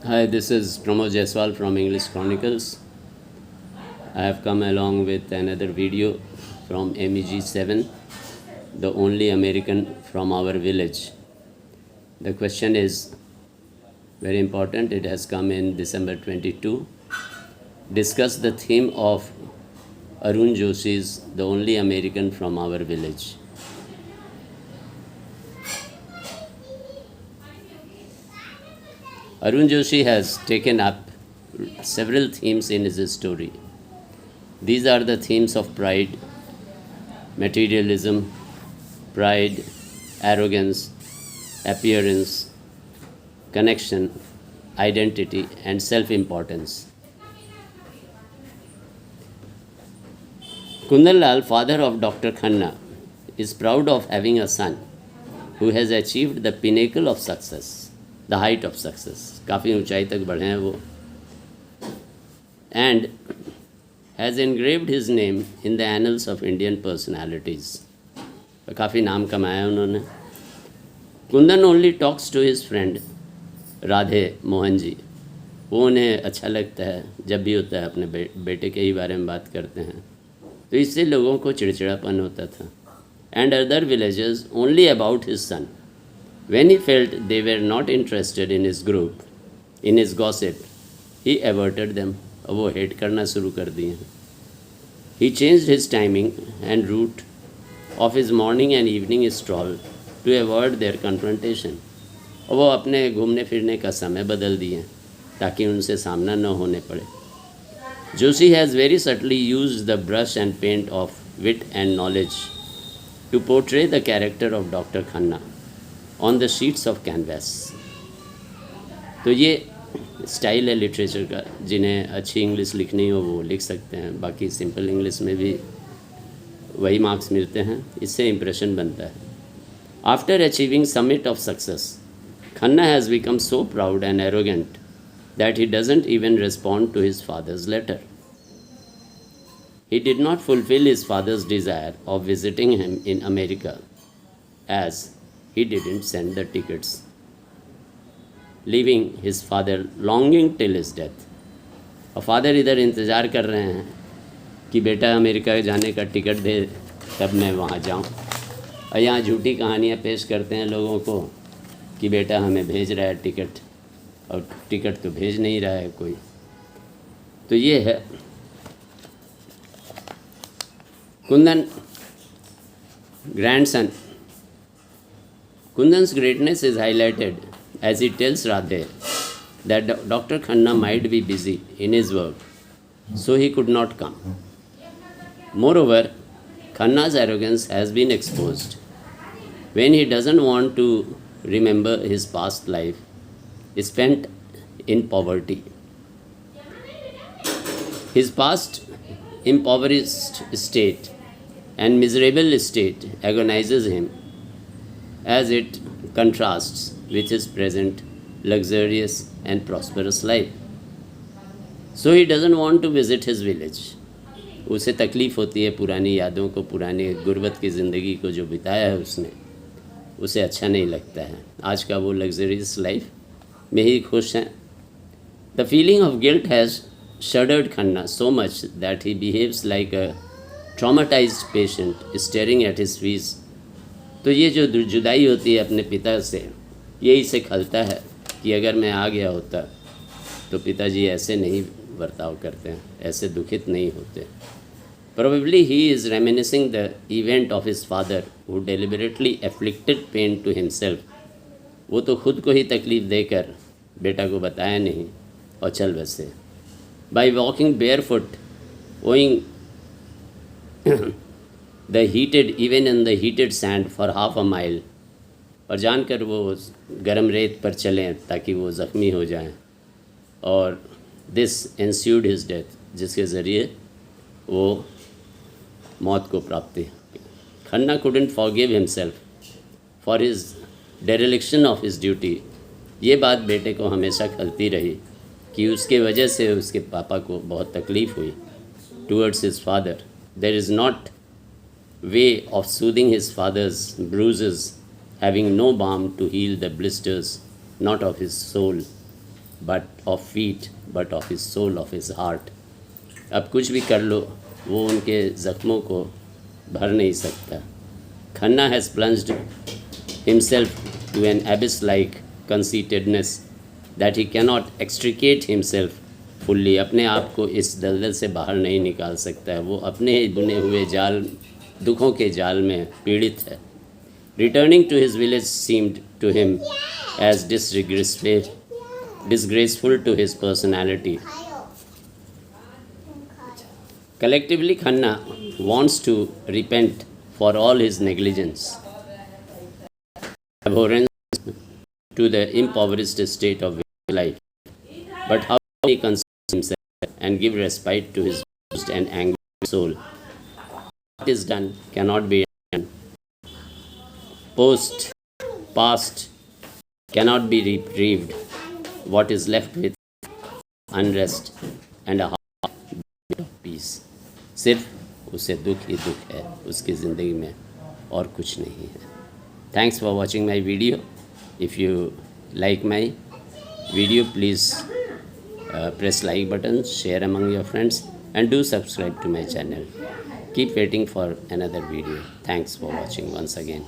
Hi, this is Pramod Jaiswal from English Chronicles. I have come along with another video from MEG7, the only American from our village. The question is very important. It has come in December 22. Discuss the theme of Arun Joshi's The Only American from Our Village. Arun Joshi has taken up several themes in his story. These are the themes of pride, materialism, pride, arrogance, appearance, connection, identity, and self importance. Kundan Lal, father of Dr. Khanna, is proud of having a son who has achieved the pinnacle of success, the height of success. काफ़ी ऊंचाई तक बढ़े हैं वो. And has engraved his name in the annals of Indian personalities. काफ़ी नाम कमाया उन्होंने. Kundan only talks to his friend Radhe Mohan ji. वो उन्हें अच्छा लगता है, जब भी होता है अपने बेटे के ही बारे में बात करते हैं, तो इससे लोगों को चिड़चिड़ापन होता था. And other villagers only about his son. When he felt they were not interested in his group, in his gossip, he averted them. अब वो हेट करना शुरू कर दिए हैं. He changed his timing and route of his morning and evening stroll to avoid their confrontation. और वो अपने घूमने फिरने का समय बदल दिए ताकि उनसे सामना न होने पड़े. Joshi has very subtly used the brush and paint of wit and knowledge to portray the character of Dr. Khanna on the sheets of canvas. तो ये स्टाइल है लिटरेचर का. जिन्हें अच्छी इंग्लिश लिखनी हो वो लिख सकते हैं, बाकी सिंपल इंग्लिश में भी वही मार्क्स मिलते हैं. इससे इम्प्रेशन बनता है. After achieving summit of success, Khanna has become so proud and arrogant that he doesn't even respond to his father's letter. He did not fulfill his father's desire of visiting him in America, as he didn't send the tickets, leaving his father longing till his death. और father इधर इंतज़ार कर रहे हैं कि बेटा America जाने का टिकट दे तब मैं वहाँ जाऊँ. और यहाँ झूठी कहानियाँ पेश करते हैं लोगों को कि बेटा हमें भेज रहा है टिकट, और टिकट तो भेज नहीं रहा है कोई. तो ये है Kundan grandson. Kundan's greatness is highlighted as he tells Radhe that Dr. Khanna might be busy in his work, so he could not come. Moreover, Khanna's arrogance has been exposed when he doesn't want to remember his past life spent in poverty. His past impoverished state and miserable state agonizes him as it contrasts with his present luxurious and prosperous life. So he doesn't want to visit his village. उसे तकलीफ़ होती है पुरानी यादों को, पुरानी गुर्बत की ज़िंदगी को जो बिताया है उसने, उसे अच्छा नहीं लगता है. आज का वो लग्जरियस लाइफ में ही खुश हैं. The feeling of guilt has shuddered Khanna so much that he behaves like a traumatized patient staring at his fees. तो ये जो जुदाई होती है अपने पिता से, यही से खलता है कि अगर मैं आ गया होता तो पिताजी ऐसे नहीं बर्ताव करते हैं, ऐसे दुखित नहीं होते. Probably he is reminiscing the event of his father who deliberately afflicted pain to himself. वो तो खुद को ही तकलीफ़ देकर बेटा को बताया नहीं और चल बसे. By walking barefoot, owing the heated, even in the heated sand for half a mile, और जानकर वो गर्म रेत पर चलें ताकि वो ज़ख्मी हो जाएं. और this ensued his death, जिसके ज़रिए वो मौत को प्राप्ति. Khanna couldn't forgive himself for his dereliction of his duty. ये बात बेटे को हमेशा खलती रही कि उसके वजह से उसके पापा को बहुत तकलीफ़ हुई. Towards his father, there is not way of soothing his father's bruises, having no balm to heal the blisters, not of his soul, but of feet, but of his soul, of his heart. अब कुछ भी कर लो, वो उनके ज़ख्मों को भर नहीं सकता. Khanna has plunged himself to an abyss-like conceitedness that he cannot extricate himself fully. अपने आप को इस दलदल से बाहर नहीं निकाल सकता है. वो अपने ही बुने हुए जाल, दुखों के जाल में पीड़ित है. Returning to his village seemed to him as disgraceful to his personality. Collectively, Khanna wants to repent for all his negligence, abhorrence to the impoverished state of life. But how can he console himself and give respite to his bruised and angry soul? What is done cannot be done. Past cannot be retrieved. What is left with unrest and a heart of peace. सिर्फ उसे दुख ही दुख है उसकी ज़िंदगी में, और कुछ नहीं है. Thanks for watching my video. If you like my video, please press like button, share among your friends, and do subscribe to my channel. Keep waiting for another video. Thanks for watching once again.